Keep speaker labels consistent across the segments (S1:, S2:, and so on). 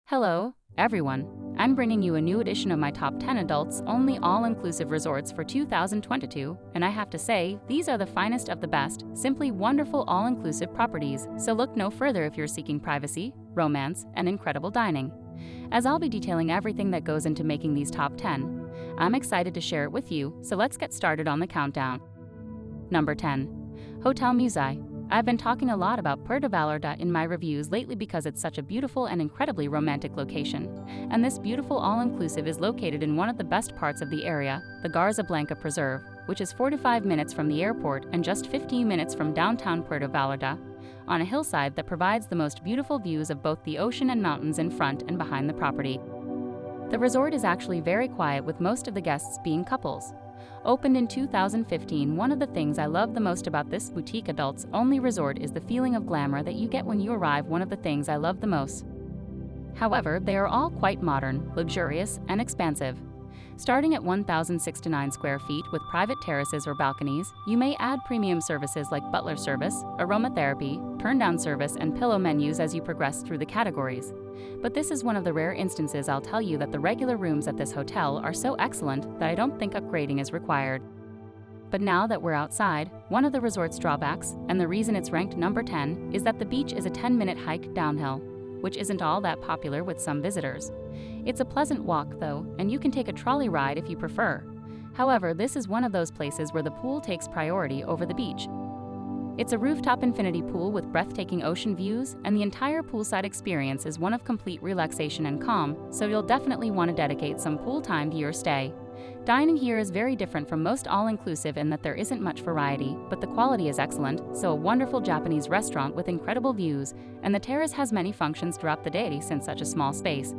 S1: Hello, everyone. I'm bringing you a new edition of my top 10 adults only all-inclusive resorts for 2022, and I have to say, these are the finest of the best, simply wonderful all-inclusive properties, so look no further if you're seeking privacy, romance, and incredible dining. As I'll be detailing everything that goes into making these top 10, I'm excited to share it with you, so let's get started on the countdown. Number 10. Hotel Mousai. I've been talking a lot about Puerto Vallarta in my reviews lately because it's such a beautiful and incredibly romantic location. And this beautiful all-inclusive is located in one of the best parts of the area, the Garza Blanca Preserve, which is 45 minutes from the airport and just 15 minutes from downtown Puerto Vallarta, on a hillside that provides the most beautiful views of both the ocean and mountains in front and behind the property. The resort is actually very quiet, with most of the guests being couples. Opened in 2015, one of the things I love the most about this boutique adults-only resort is the feeling of glamour that you get when you arrive. One of the things I love the most. However, they are all quite modern, luxurious, and expansive. Starting at 1,069 square feet with private terraces or balconies, you may add premium services like butler service, aromatherapy, turn-down service, and pillow menus as you progress through the categories. But this is one of the rare instances I'll tell you that the regular rooms at this hotel are so excellent that I don't think upgrading is required. But now that we're outside, one of the resort's drawbacks, and the reason it's ranked number 10, is that the beach is a 10-minute hike downhill, which isn't all that popular with some visitors. It's a pleasant walk, though, and you can take a trolley ride if you prefer. However, this is one of those places where the pool takes priority over the beach. It's a rooftop infinity pool with breathtaking ocean views, and the entire poolside experience is one of complete relaxation and calm, so you'll definitely want to dedicate some pool time to your stay. Dining here is very different from most all-inclusive in that there isn't much variety, but the quality is excellent, so a wonderful Japanese restaurant with incredible views, and the terrace has many functions throughout the day since such a small space.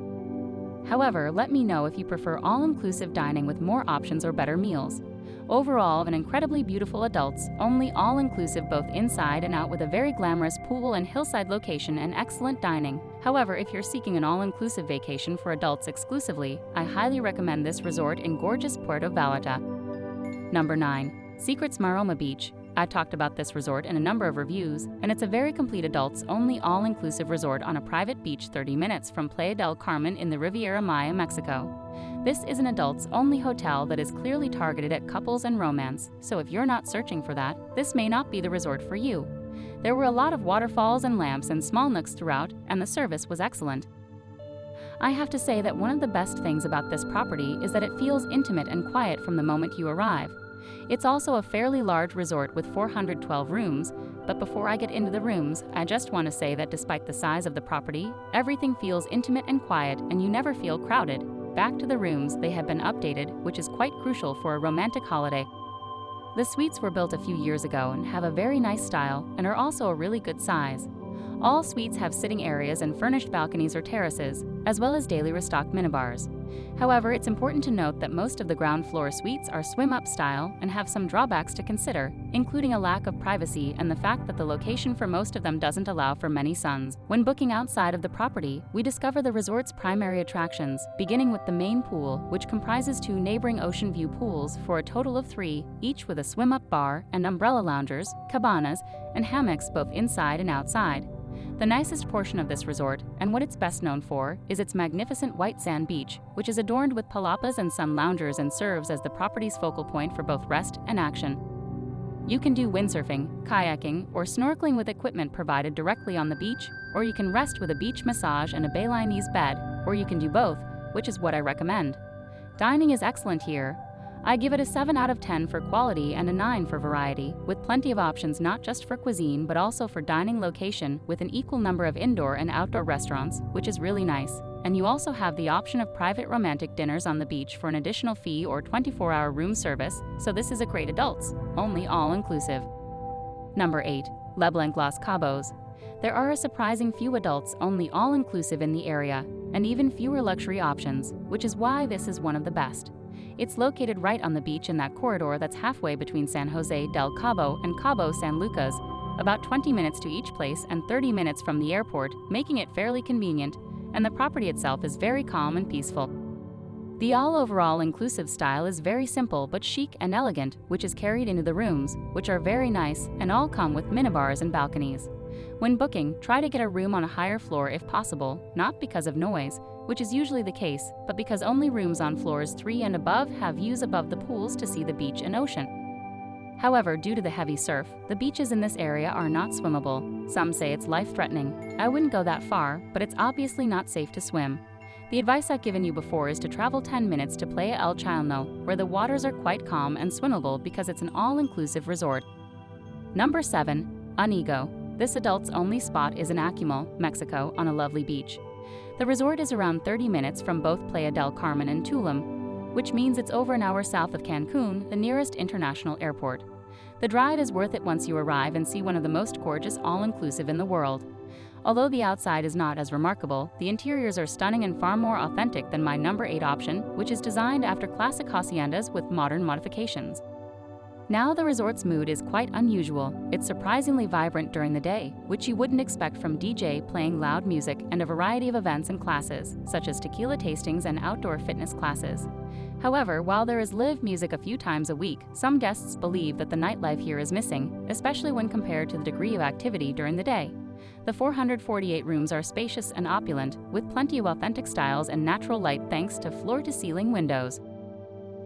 S1: However, let me know if you prefer all-inclusive dining with more options or better meals. Overall, an incredibly beautiful adults-only all-inclusive both inside and out, with a very glamorous pool and hillside location and excellent dining. However, if you're seeking an all-inclusive vacation for adults exclusively, I highly recommend this resort in gorgeous Puerto Vallarta. Number 9. Secrets Maroma Beach. I've talked about this resort in a number of reviews, and it's a very complete adults-only all-inclusive resort on a private beach 30 minutes from Playa del Carmen in the Riviera Maya, Mexico. This is an adults-only hotel that is clearly targeted at couples and romance, so if you're not searching for that, this may not be the resort for you. There were a lot of waterfalls and lamps and small nooks throughout, and the service was excellent. I have to say that one of the best things about this property is that it feels intimate and quiet from the moment you arrive. It's also a fairly large resort with 412 rooms, but before I get into the rooms, I just want to say that despite the size of the property, everything feels intimate and quiet, and you never feel crowded. Back to the rooms, they have been updated, which is quite crucial for a romantic holiday. The suites were built a few years ago and have a very nice style and are also a really good size. All suites have sitting areas and furnished balconies or terraces, as well as daily restocked minibars. However, it's important to note that most of the ground floor suites are swim-up style and have some drawbacks to consider, including a lack of privacy and the fact that the location for most of them doesn't allow for many suns. When booking outside of the property, we discover the resort's primary attractions, beginning with the main pool, which comprises 2 neighboring ocean view pools for a total of 3, each with a swim-up bar and umbrella loungers, cabanas, and hammocks both inside and outside. The nicest portion of this resort, and what it's best known for, is its magnificent white sand beach, which is adorned with palapas and sun loungers and serves as the property's focal point for both rest and action. You can do windsurfing, kayaking, or snorkeling with equipment provided directly on the beach, or you can rest with a beach massage and a Balinese bed, or you can do both, which is what I recommend. Dining is excellent here. I give it a 7 out of 10 for quality and a 9 for variety, with plenty of options not just for cuisine but also for dining location, with an equal number of indoor and outdoor restaurants, which is really nice. And you also have the option of private romantic dinners on the beach for an additional fee or 24-hour room service, so this is a great adults-only all-inclusive. Number 8. Blanc Los Cabos. There are a surprising few adults-only all-inclusive in the area, and even fewer luxury options, which is why this is one of the best. It's located right on the beach in that corridor that's halfway between San Jose del Cabo and Cabo San Lucas, about 20 minutes to each place and 30 minutes from the airport, making it fairly convenient, and the property itself is very calm and peaceful. The all-overall inclusive style is very simple but chic and elegant, which is carried into the rooms, which are very nice and all come with minibars and balconies. When booking, try to get a room on a higher floor if possible, not because of noise, which is usually the case, but because only rooms on floors 3 and above have views above the pools to see the beach and ocean. However, due to the heavy surf, the beaches in this area are not swimmable. Some say it's life-threatening. I wouldn't go that far, but it's obviously not safe to swim. The advice I've given you before is to travel 10 minutes to Playa El Chalno, where the waters are quite calm and swimmable because it's an all-inclusive resort. Number 7. Unico. This adults-only spot is in Acumal, Mexico, on a lovely beach. The resort is around 30 minutes from both Playa del Carmen and Tulum, which means it's over an hour south of Cancun, the nearest international airport. The drive is worth it once you arrive and see one of the most gorgeous all-inclusive in the world. Although the outside is not as remarkable, the interiors are stunning and far more authentic than my number 8 option, which is designed after classic haciendas with modern modifications. Now the resort's mood is quite unusual. It's surprisingly vibrant during the day, which you wouldn't expect from DJ playing loud music and a variety of events and classes, such as tequila tastings and outdoor fitness classes. However, while there is live music a few times a week, some guests believe that the nightlife here is missing, especially when compared to the degree of activity during the day. The 448 rooms are spacious and opulent, with plenty of authentic styles and natural light thanks to floor-to-ceiling windows.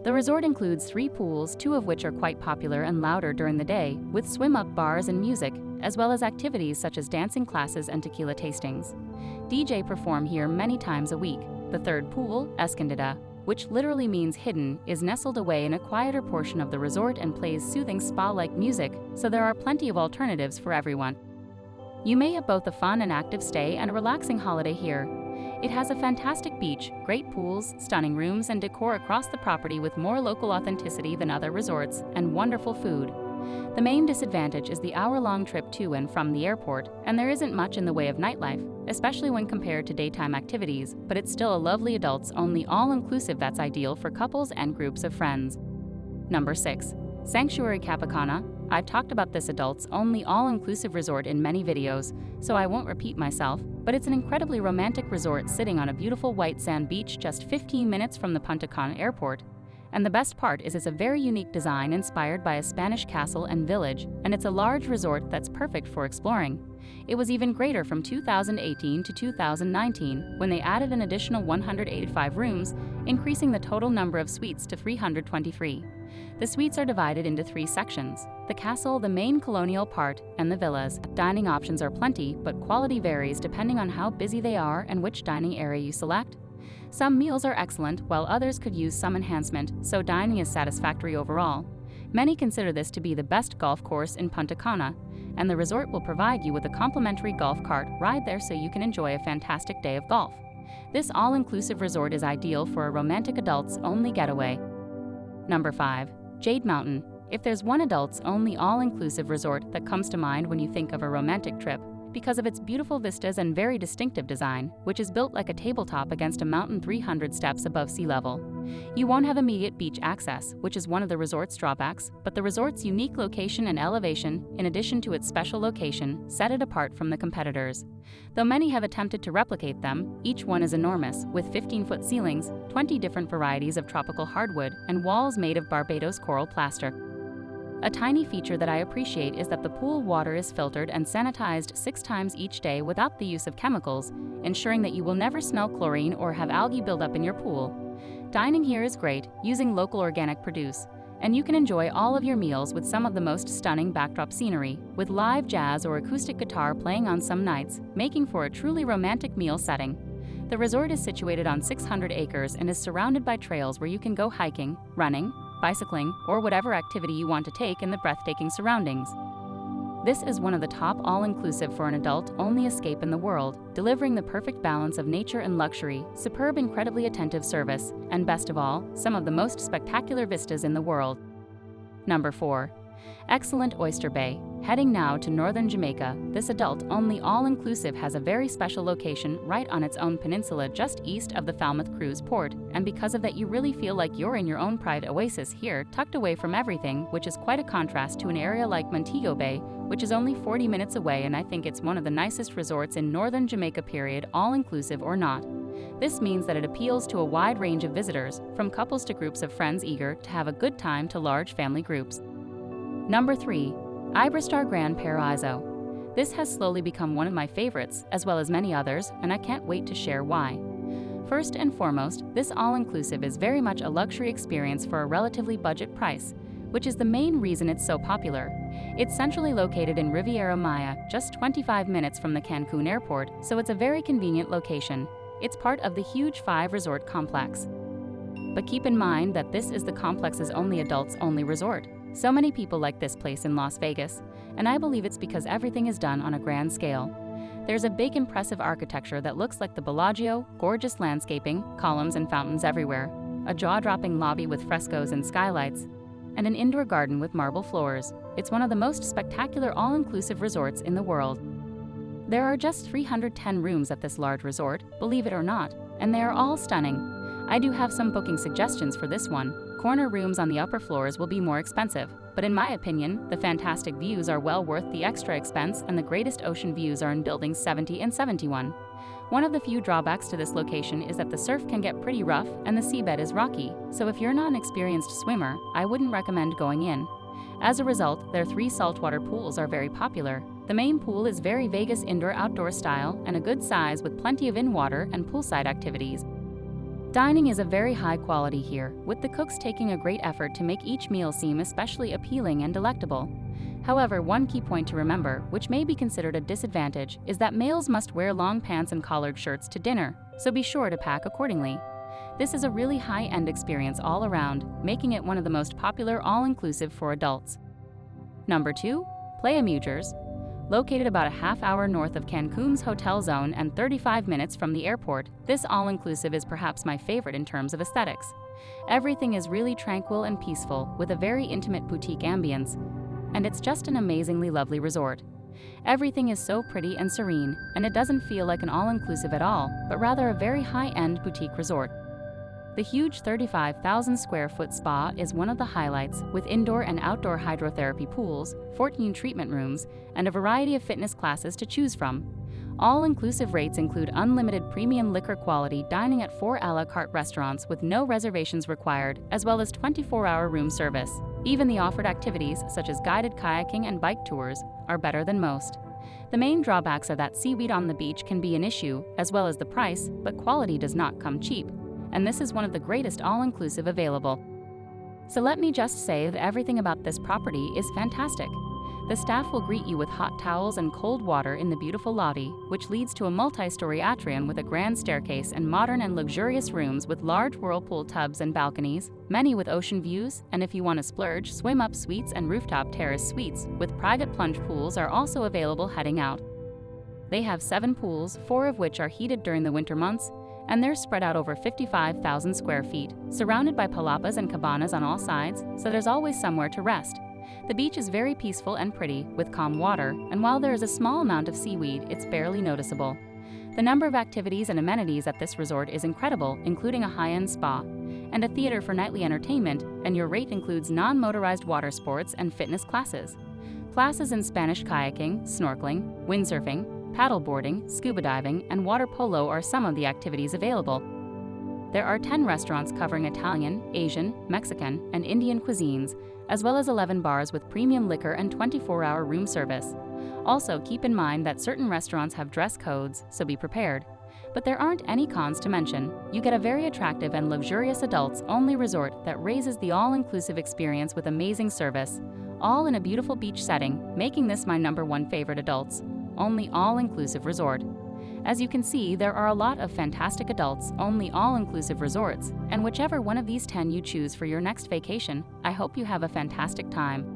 S1: The resort includes 3 pools, 2 of which are quite popular and louder during the day, with swim-up bars and music, as well as activities such as dancing classes and tequila tastings. DJ perform here many times a week. The 3rd pool, Escondida, which literally means hidden, is nestled away in a quieter portion of the resort and plays soothing spa-like music, so there are plenty of alternatives for everyone. You may have both a fun and active stay and a relaxing holiday here. It has a fantastic beach, great pools, stunning rooms, and decor across the property with more local authenticity than other resorts, and wonderful food. The main disadvantage is the hour-long trip to and from the airport, and there isn't much in the way of nightlife, especially when compared to daytime activities, but it's still a lovely adults-only all-inclusive that's ideal for couples and groups of friends. Number 6. Sanctuary Cap Cana. I've talked about this adults-only all-inclusive resort in many videos, so I won't repeat myself, but it's an incredibly romantic resort sitting on a beautiful white sand beach just 15 minutes from the Punta Cana airport. And the best part is it's a very unique design inspired by a Spanish castle and village, and it's a large resort that's perfect for exploring. It was even greater from 2018 to 2019, when they added an additional 185 rooms, increasing the total number of suites to 323. The suites are divided into 3 sections: the castle, the main colonial part, and the villas. Dining options are plenty, but quality varies depending on how busy they are and which dining area you select. Some meals are excellent, while others could use some enhancement, so dining is satisfactory overall. Many consider this to be the best golf course in Punta Cana, and the resort will provide you with a complimentary golf cart ride there so you can enjoy a fantastic day of golf. This all-inclusive resort is ideal for a romantic adults-only getaway. Number 5. Jade Mountain. If there's one adults-only all-inclusive resort that comes to mind when you think of a romantic trip, because of its beautiful vistas and very distinctive design, which is built like a tabletop against a mountain 300 steps above sea level. You won't have immediate beach access, which is one of the resort's drawbacks, but the resort's unique location and elevation, in addition to its special location, set it apart from the competitors. Though many have attempted to replicate them, each one is enormous, with 15-foot ceilings, 20 different varieties of tropical hardwood, and walls made of Barbados coral plaster. A tiny feature that I appreciate is that the pool water is filtered and sanitized 6 times each day without the use of chemicals, ensuring that you will never smell chlorine or have algae buildup in your pool. Dining here is great, using local organic produce, and you can enjoy all of your meals with some of the most stunning backdrop scenery, with live jazz or acoustic guitar playing on some nights, making for a truly romantic meal setting. The resort is situated on 600 acres and is surrounded by trails where you can go hiking, running, bicycling, or whatever activity you want to take in the breathtaking surroundings. This is one of the top all-inclusive for an adult-only escape in the world, delivering the perfect balance of nature and luxury, superb incredibly attentive service, and best of all, some of the most spectacular vistas in the world. Number 4. Excellent Oyster Bay. Heading now to northern Jamaica, this adult-only all-inclusive has a very special location right on its own peninsula just east of the Falmouth Cruise Port, and because of that you really feel like you're in your own private oasis here, tucked away from everything, which is quite a contrast to an area like Montego Bay, which is only 40 minutes away, and I think it's one of the nicest resorts in northern Jamaica period, all-inclusive or not. This means that it appeals to a wide range of visitors, from couples to groups of friends eager to have a good time to large family groups. Number 3. Iberostar Grand Paraiso. This has slowly become one of my favorites, as well as many others, and I can't wait to share why. First and foremost, this all-inclusive is very much a luxury experience for a relatively budget price, which is the main reason it's so popular. It's centrally located in Riviera Maya, just 25 minutes from the Cancun airport, so it's a very convenient location. It's part of the huge 5-resort complex. But keep in mind that this is the complex's only adults-only resort. So many people like this place in Las Vegas, and I believe it's because everything is done on a grand scale. There's a big impressive architecture that looks like the Bellagio, gorgeous landscaping, columns and fountains everywhere, a jaw-dropping lobby with frescoes and skylights, and an indoor garden with marble floors. It's one of the most spectacular all-inclusive resorts in the world. There are just 310 rooms at this large resort, believe it or not, and they are all stunning. I do have some booking suggestions for this one. Corner rooms on the upper floors will be more expensive, but in my opinion, the fantastic views are well worth the extra expense, and the greatest ocean views are in buildings 70 and 71. One of the few drawbacks to this location is that the surf can get pretty rough and the seabed is rocky, so if you're not an experienced swimmer, I wouldn't recommend going in. As a result, their 3 saltwater pools are very popular. The main pool is very Vegas indoor-outdoor style and a good size with plenty of in-water and poolside activities. Dining is a very high quality here, with the cooks taking a great effort to make each meal seem especially appealing and delectable. However, one key point to remember, which may be considered a disadvantage, is that males must wear long pants and collared shirts to dinner, so be sure to pack accordingly. This is a really high-end experience all around, making it one of the most popular all-inclusive for adults. Number 2. Playa Mujeres. Located about a half-hour north of Cancun's hotel zone and 35 minutes from the airport, this all-inclusive is perhaps my favorite in terms of aesthetics. Everything is really tranquil and peaceful, with a very intimate boutique ambience, and it's just an amazingly lovely resort. Everything is so pretty and serene, and it doesn't feel like an all-inclusive at all, but rather a very high-end boutique resort. The huge 35,000 square foot spa is one of the highlights, with indoor and outdoor hydrotherapy pools, 14 treatment rooms, and a variety of fitness classes to choose from. All-inclusive rates include unlimited premium liquor quality dining at 4 a la carte restaurants with no reservations required, as well as 24-hour room service. Even the offered activities, such as guided kayaking and bike tours, are better than most. The main drawbacks are that seaweed on the beach can be an issue, as well as the price, but quality does not come cheap, and this is one of the greatest all-inclusive available. So let me just say that everything about this property is fantastic. The staff will greet you with hot towels and cold water in the beautiful lobby, which leads to a multi-story atrium with a grand staircase and modern and luxurious rooms with large whirlpool tubs and balconies, many with ocean views, and if you want to splurge, swim-up suites and rooftop terrace suites with private plunge pools are also available heading out. They have 7 pools, 4 of which are heated during the winter months, and they're spread out over 55,000 square feet, surrounded by palapas and cabanas on all sides, so there's always somewhere to rest. The beach is very peaceful and pretty, with calm water, and while there is a small amount of seaweed, it's barely noticeable. The number of activities and amenities at this resort is incredible, including a high-end spa, and a theater for nightly entertainment, and your rate includes non-motorized water sports and fitness classes. Classes in Spanish kayaking, snorkeling, windsurfing, paddleboarding, scuba diving, and water polo are some of the activities available. There are 10 restaurants covering Italian, Asian, Mexican, and Indian cuisines, as well as 11 bars with premium liquor and 24-hour room service. Also, keep in mind that certain restaurants have dress codes, so be prepared. But there aren't any cons to mention. You get a very attractive and luxurious adults-only resort that raises the all-inclusive experience with amazing service, all in a beautiful beach setting, making this my #1 favorite adults-only all-inclusive resort. As you can see, there are a lot of fantastic adults-only all-inclusive resorts, and whichever one of these 10 you choose for your next vacation, I hope you have a fantastic time.